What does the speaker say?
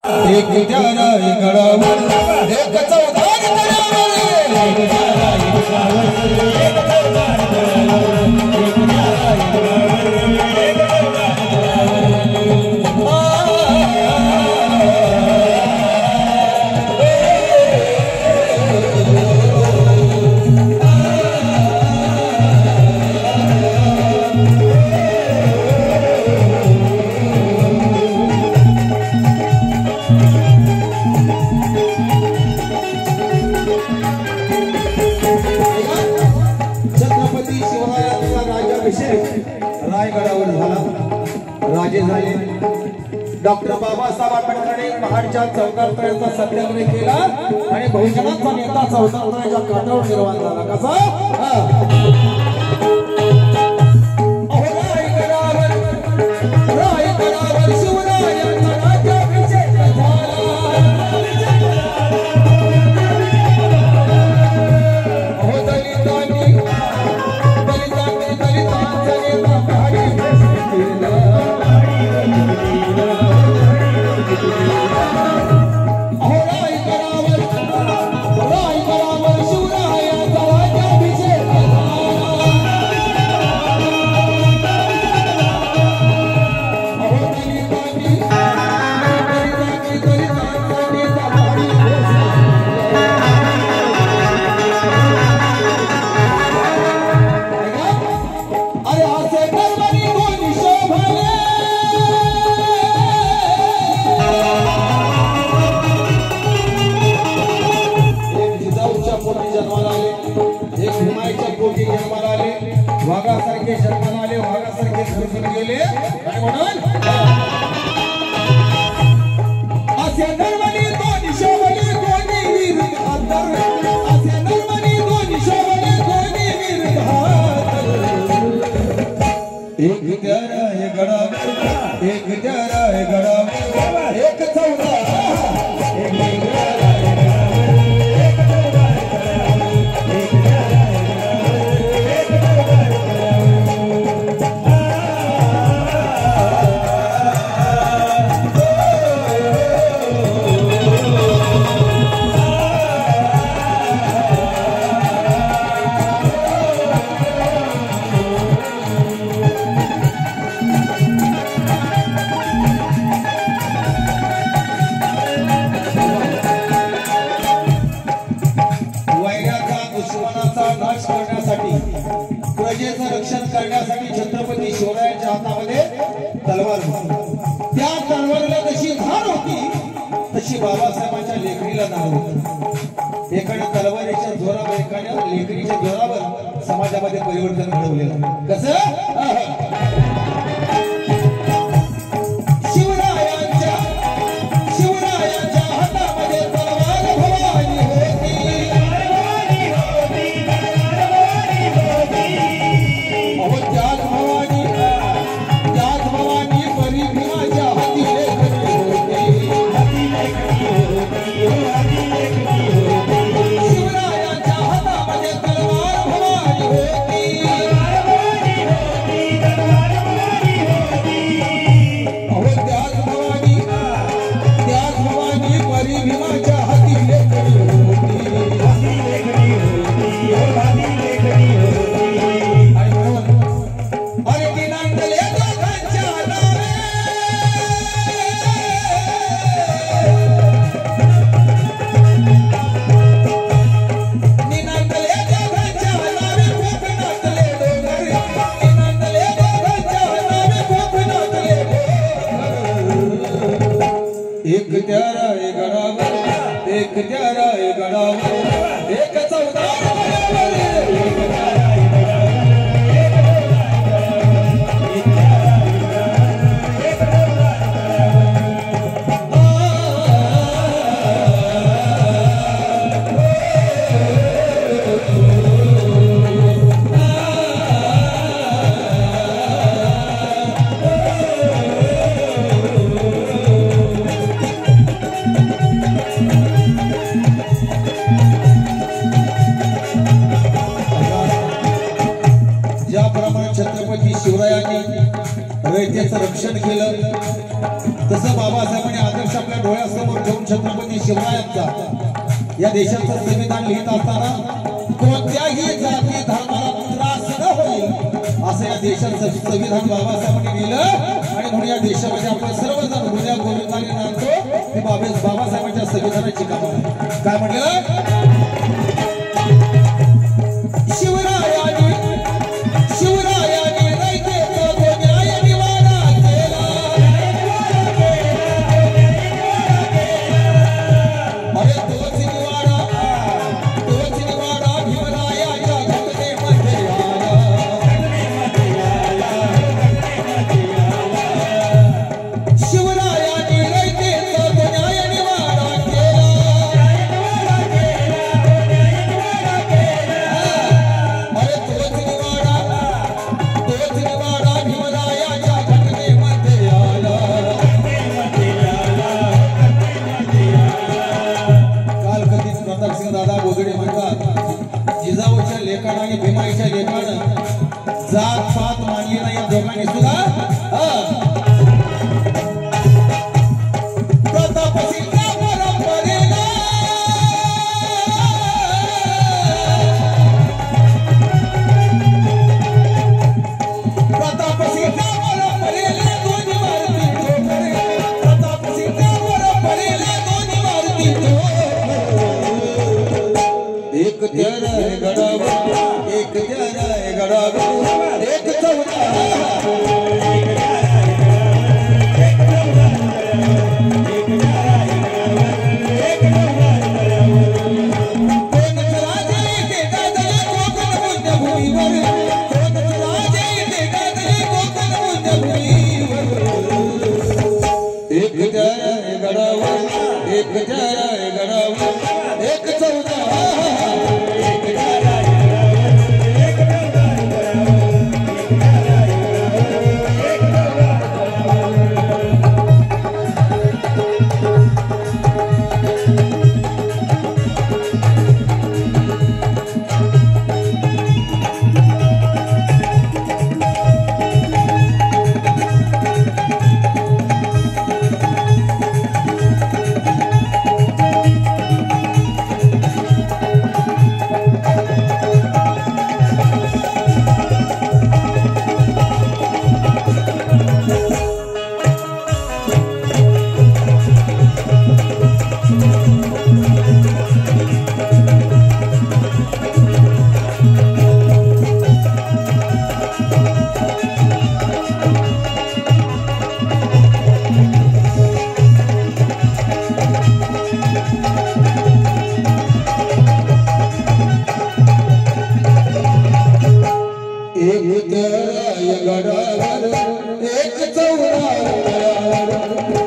एक विचारा एक गडावर एक चौदार तळ्यावर एक विचारा एक गडावर एक चौदार तळ्यावर एक विचारा एक गडावर एक चौदार रायगडावर झाला राजे झाले। डॉक्टर बाबासाहेब आंबेडकरांनी महाडच्या चौकापर्यंत सत्याग्रह केला आणि बहुजनांचा नेता चौकापर्यंतच्या काठावर निर्माण झाला। कसा रायगडावर शिवरायांचा राज्याभिषेक झाला। वाघासारखे जन्माला आले, वाघासारखे खर्चून गेले आणि म्हणून असे धर्मनी दोन शोभले कोणी वीर घातर, असे धर्मनी दोन शोभले कोणी वीर घातर। एक विचारा एक गडावर एक विचारा एक गडावर एक चौदार एक विचारा एक गडावर एक चौदार एक विचारा प्रजेचं रक्षण करण्यासाठी छत्रपती शिवरायांच्या हातामध्ये तलवार होती। त्या तलवारीला जशी धार होती तशी बाबासाहेबांच्या लेखणीला धार होती। एकाने तलवारीच्या जोरावर एकाने लेखणीच्या जोरावर समाजामध्ये परिवर्तन घडवलेलं। कसं एक त्यारा एक गडावर एक त्यारा एक गडावर एक चौदार डोळ्यासमोर ठेवून छत्रपती शिवरायांचा या देशाचं संविधान लिहित असताना कोणत्याही जाती धर्माला त्रास न होईल असं या देशाचं संविधान बाबासाहेबांनी लिहिलं आणि म्हणून या देशामध्ये आपण सर्वजण हृदया गोविंदाने नांदतो ते बाबासाहेबांच्या संविधानाची कामं आहे. काय म्हटलं? जिजाऊच्या लेखानं आणि भीमाईच्या लेखानं जात पात मानली नाही या दोघांनी सुद्धा प्रतापसिंगा परंपरेला प्रतापसिंगा परंपरेला दोन्ही मारुती ठोकरे प्रतापसिंगा परंपरेला दोन्ही मारुती एक त्यारा है गडावर एक त्यारा है गडावर एक चौदा एक त्यारा है गडावर एक त्यारा है गडावर एक चौदा एक चौदा